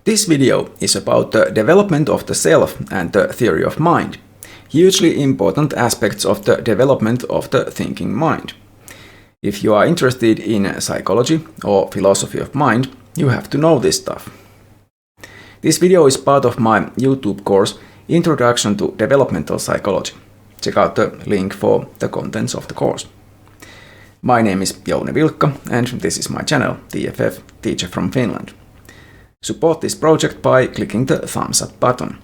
This video is about the development of the self and the theory of mind, hugely important aspects of the development of the thinking mind. If you are interested in psychology or philosophy of mind, you have to know this stuff. This video is part of my YouTube course Introduction to Developmental Psychology. Check out the link for the contents of the course. My name is Jouni Vilkka and this is my channel, TFF Teacher from Finland. Support this project by clicking the thumbs up button.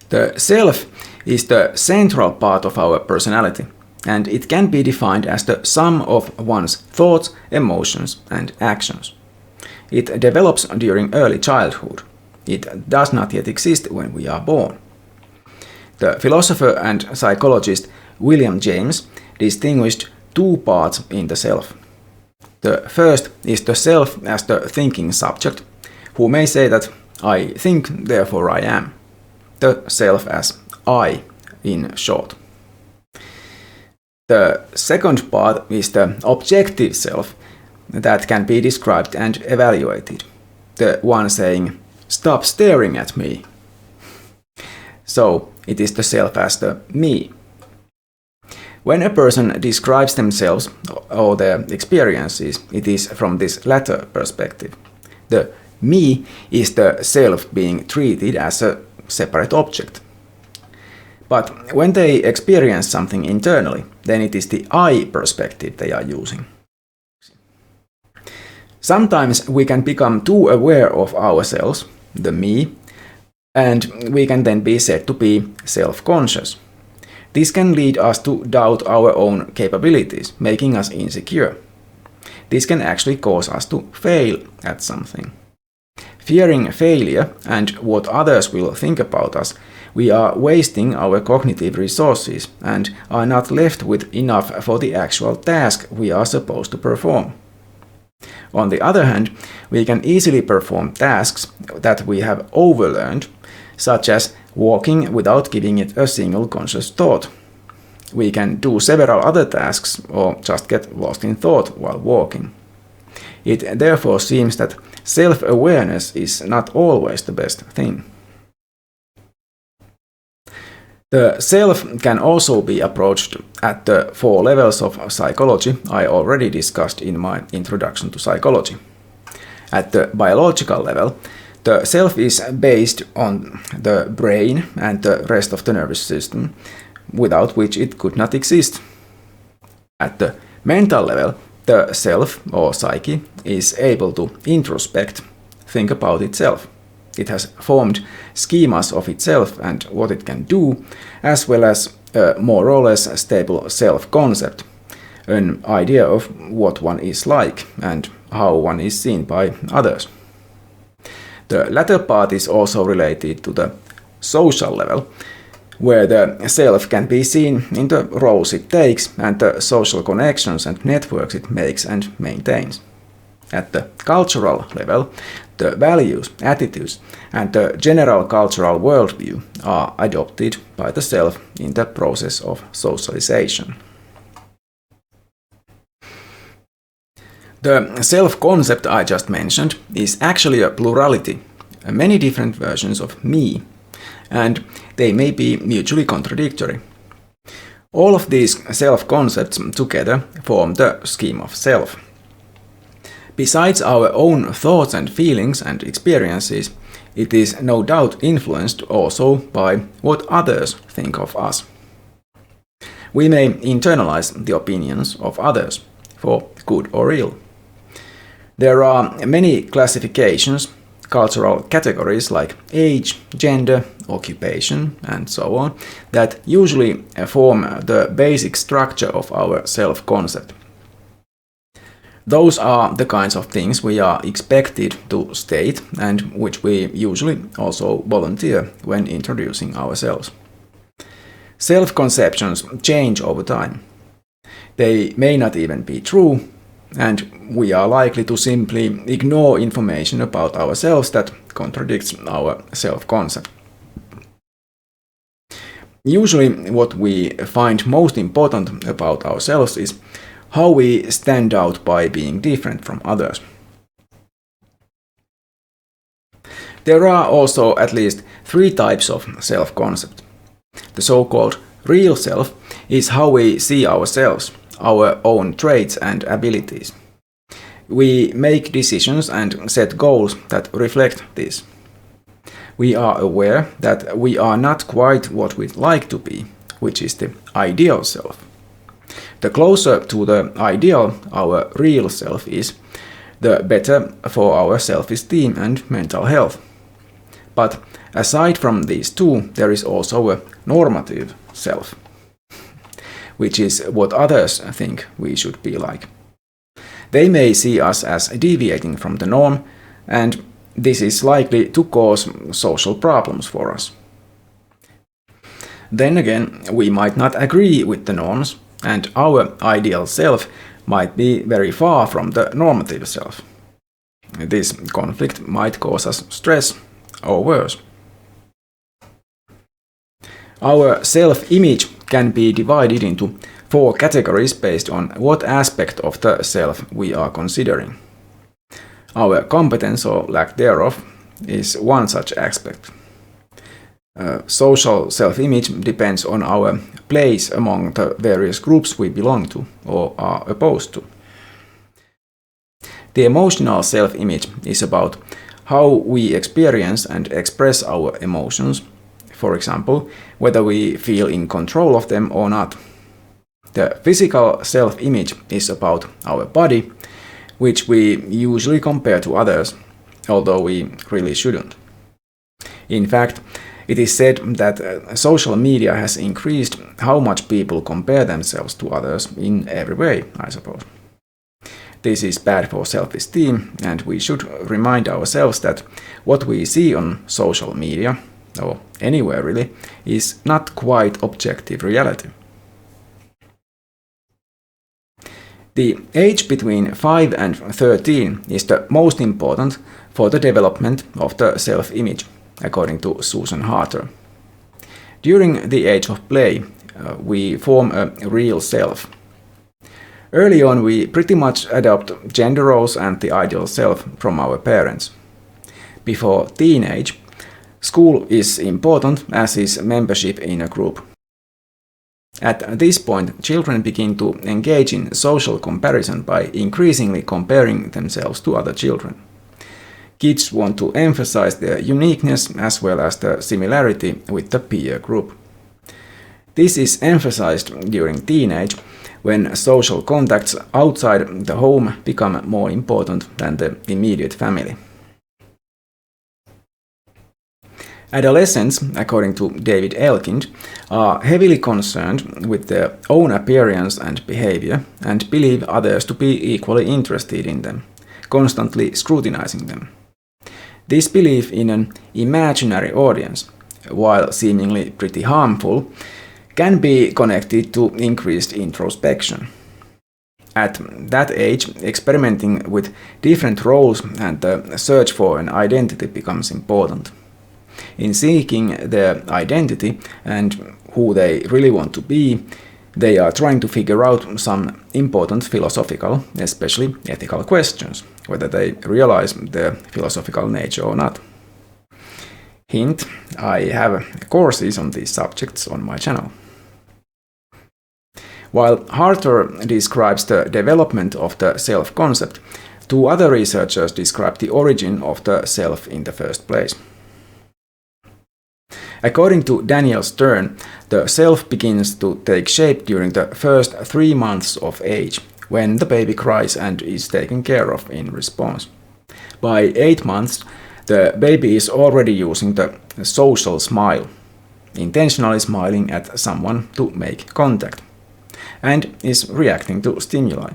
The self is the central part of our personality, and it can be defined as the sum of one's thoughts, emotions, and actions. It develops during early childhood. It does not yet exist when we are born. The philosopher and psychologist William James distinguished two parts in the self. The first is the self as the thinking subject, who may say that I think, therefore I am. The self as I, in short. The second part is the objective self that can be described and evaluated. The one saying, stop staring at me. So it is the self as the me. When a person describes themselves or their experiences, it is from this latter perspective. The me is the self being treated as a separate object. But when they experience something internally, then it is the I perspective they are using. Sometimes we can become too aware of ourselves, the me, and we can then be said to be self-conscious. This can lead us to doubt our own capabilities, making us insecure. This can actually cause us to fail at something. Fearing failure and what others will think about us, we are wasting our cognitive resources and are not left with enough for the actual task we are supposed to perform. On the other hand, we can easily perform tasks that we have overlearned, such as walking without giving it a single conscious thought. We can do several other tasks or just get lost in thought while walking. It therefore seems that self-awareness is not always the best thing. The self can also be approached at the 4 levels of psychology I already discussed in my Introduction to Psychology. At the biological level, the self is based on the brain and the rest of the nervous system, without which it could not exist. At the mental level, the self, or psyche, is able to introspect, think about itself. It has formed schemas of itself and what it can do, as well as a more or less stable self-concept, an idea of what one is like and how one is seen by others. The latter part is also related to the social level, where the self can be seen in the roles it takes and the social connections and networks it makes and maintains. At the cultural level, the values, attitudes, and the general cultural worldview are adopted by the self in the process of socialization. The self-concept I just mentioned is actually a plurality, many different versions of me, and they may be mutually contradictory. All of these self-concepts together form the scheme of self. Besides our own thoughts and feelings and experiences, it is no doubt influenced also by what others think of us. We may internalize the opinions of others, for good or ill. There are many classifications, cultural categories like age, gender, occupation, and so on, that usually form the basic structure of our self-concept. Those are the kinds of things we are expected to state and which we usually also volunteer when introducing ourselves. Self-conceptions change over time. They may not even be true, and we are likely to simply ignore information about ourselves that contradicts our self-concept. Usually what we find most important about ourselves is how we stand out by being different from others. There are also at least 3 types of self-concept. The so-called real self is how we see ourselves, our own traits and abilities. We make decisions and set goals that reflect this. We are aware that we are not quite what we'd like to be, which is the ideal self. The closer to the ideal our real self is, the better for our self-esteem and mental health. But aside from these 2, there is also a normative self, which is what others think we should be like. They may see us as deviating from the norm, and this is likely to cause social problems for us. Then again, we might not agree with the norms, and our ideal self might be very far from the normative self. This conflict might cause us stress, or worse. Our self-image can be divided into 4 categories based on what aspect of the self we are considering. Our competence or lack thereof is one such aspect. Social self-image depends on our place among the various groups we belong to or are opposed to. The emotional self-image is about how we experience and express our emotions, for example, whether we feel in control of them or not. The physical self-image is about our body, which we usually compare to others, although we really shouldn't. In fact, it is said that social media has increased how much people compare themselves to others in every way, I suppose. This is bad for self-esteem, and we should remind ourselves that what we see on social media, or anywhere really, is not quite objective reality. The age between 5 and 13 is the most important for the development of the self-image, according to Susan Harter. During the age of play, we form a real self. Early on, we pretty much adopt gender roles and the ideal self from our parents. Before teenage, school is important, as is membership in a group. At this point, children begin to engage in social comparison by increasingly comparing themselves to other children. Kids want to emphasize their uniqueness as well as the similarity with the peer group. This is emphasized during teenage, when social contacts outside the home become more important than the immediate family. Adolescents, according to David Elkind, are heavily concerned with their own appearance and behavior and believe others to be equally interested in them, constantly scrutinizing them. This belief in an imaginary audience, while seemingly pretty harmful, can be connected to increased introspection. At that age, experimenting with different roles and the search for an identity becomes important. In seeking their identity and who they really want to be, they are trying to figure out some important philosophical, especially ethical questions, whether they realize their philosophical nature or not. Hint, I have courses on these subjects on my channel. While Harter describes the development of the self-concept, 2 other researchers describe the origin of the self in the first place. According to Daniel Stern, the self begins to take shape during the first 3 months of age, when the baby cries and is taken care of in response. By 8 months, the baby is already using the social smile, intentionally smiling at someone to make contact, and is reacting to stimuli.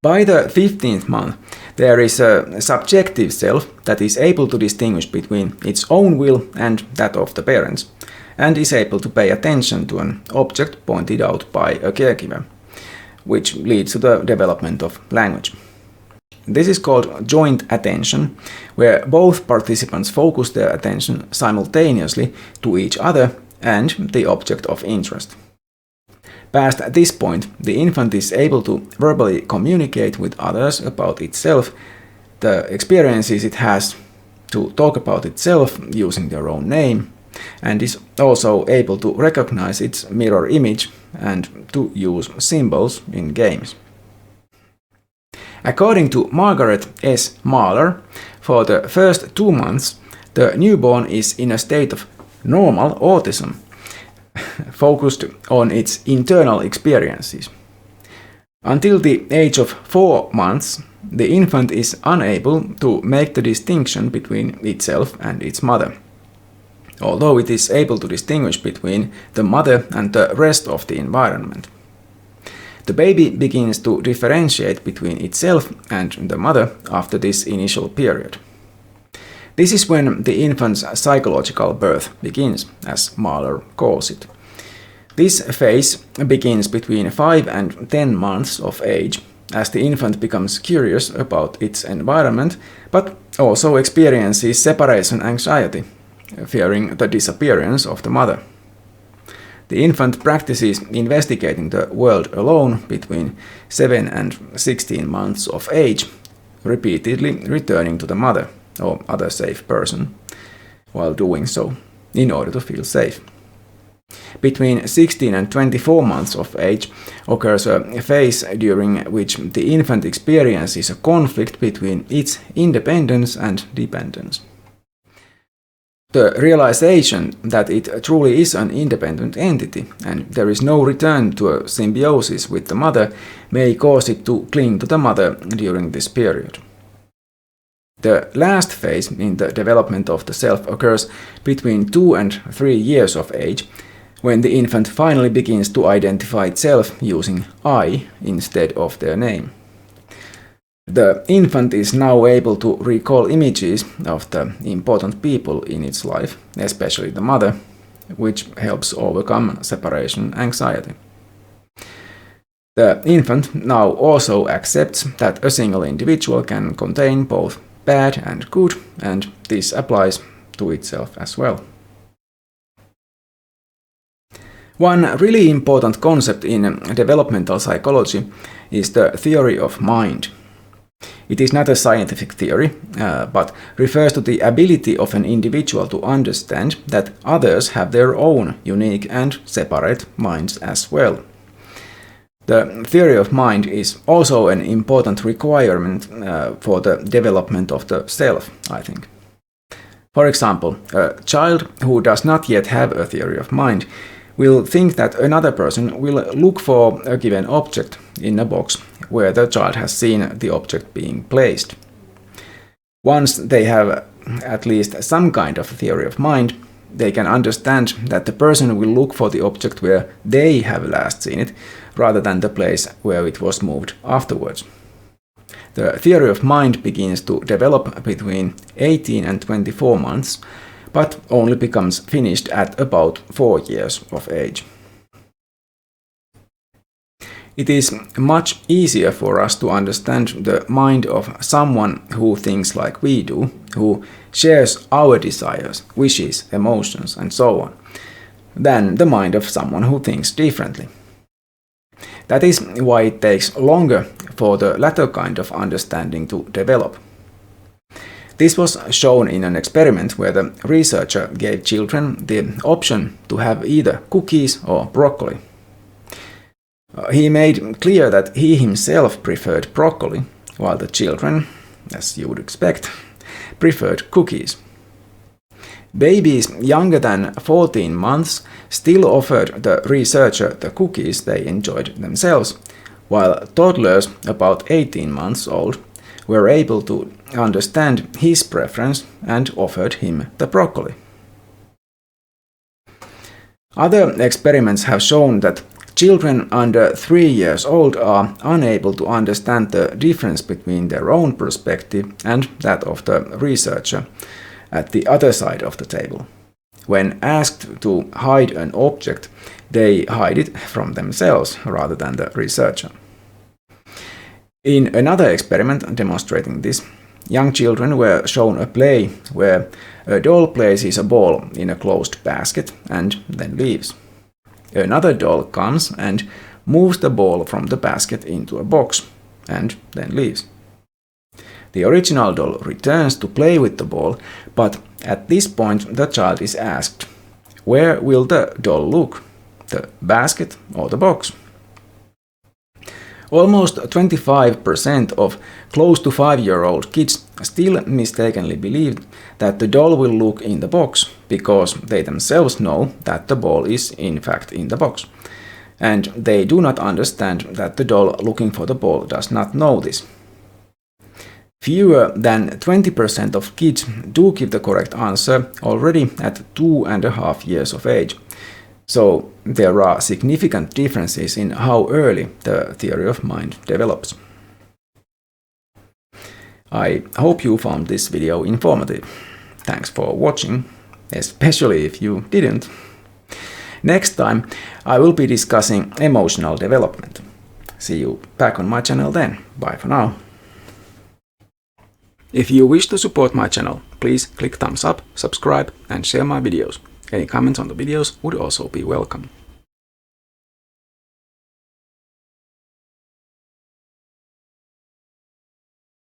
By the 15th month, there is a subjective self that is able to distinguish between its own will and that of the parents, and is able to pay attention to an object pointed out by a caregiver, which leads to the development of language. This is called joint attention, where both participants focus their attention simultaneously to each other and the object of interest. Past this point, the infant is able to verbally communicate with others about itself, the experiences it has, to talk about itself using their own name, and is also able to recognize its mirror image and to use symbols in games. According to Margaret S. Mahler, for the first 2 months, the newborn is in a state of normal autism, focused on its internal experiences. Until the age of 4 months, the infant is unable to make the distinction between itself and its mother, although it is able to distinguish between the mother and the rest of the environment. The baby begins to differentiate between itself and the mother after this initial period. This is when the infant's psychological birth begins, as Mahler calls it. This phase begins between 5 and 10 months of age, as the infant becomes curious about its environment, but also experiences separation anxiety, fearing the disappearance of the mother. The infant practices investigating the world alone between 7 and 16 months of age, repeatedly returning to the mother or other safe person while doing so, in order to feel safe. Between 16 and 24 months of age occurs a phase during which the infant experiences a conflict between its independence and dependence. The realization that it truly is an independent entity and there is no return to a symbiosis with the mother may cause it to cling to the mother during this period. The last phase in the development of the self occurs between 2 and 3 years of age, when the infant finally begins to identify itself using I instead of their name. The infant is now able to recall images of the important people in its life, especially the mother, which helps overcome separation anxiety. The infant now also accepts that a single individual can contain both bad and good, and this applies to itself as well. One really important concept in developmental psychology is the theory of mind. It is not a scientific theory, but refers to the ability of an individual to understand that others have their own unique and separate minds as well. The theory of mind is also an important requirement for the development of the self, I think. For example, a child who does not yet have a theory of mind will think that another person will look for a given object in a box where the child has seen the object being placed. Once they have at least some kind of theory of mind, they can understand that the person will look for the object where they have last seen it, rather than the place where it was moved afterwards. The theory of mind begins to develop between 18 and 24 months, but only becomes finished at about 4 years of age. It is much easier for us to understand the mind of someone who thinks like we do, who shares our desires, wishes, emotions, and so on, than the mind of someone who thinks differently. That is why it takes longer for the latter kind of understanding to develop. This was shown in an experiment where the researcher gave children the option to have either cookies or broccoli. He made clear that he himself preferred broccoli, while the children, as you would expect, preferred cookies. Babies younger than 14 months still offered the researcher the cookies they enjoyed themselves, while toddlers about 18 months old were able to understand his preference and offered him the broccoli. Other experiments have shown that children under 3 years old are unable to understand the difference between their own perspective and that of the researcher at the other side of the table. When asked to hide an object, they hide it from themselves rather than the researcher. In another experiment demonstrating this, young children were shown a play where a doll places a ball in a closed basket and then leaves. Another doll comes and moves the ball from the basket into a box and then leaves. The original doll returns to play with the ball, but at this point the child is asked, where will the doll look? The basket or the box? Almost 25% of close to 5-year-old kids still mistakenly believe that the doll will look in the box because they themselves know that the ball is in fact in the box. And they do not understand that the doll looking for the ball does not know this. Fewer than 20% of kids do give the correct answer already at 2.5 years of age. So there are significant differences in how early the theory of mind develops. I hope you found this video informative. Thanks for watching, especially if you didn't. Next time I will be discussing emotional development. See you back on my channel then. Bye for now. If you wish to support my channel, please click thumbs up, subscribe and share my videos. Any comments on the videos would also be welcome.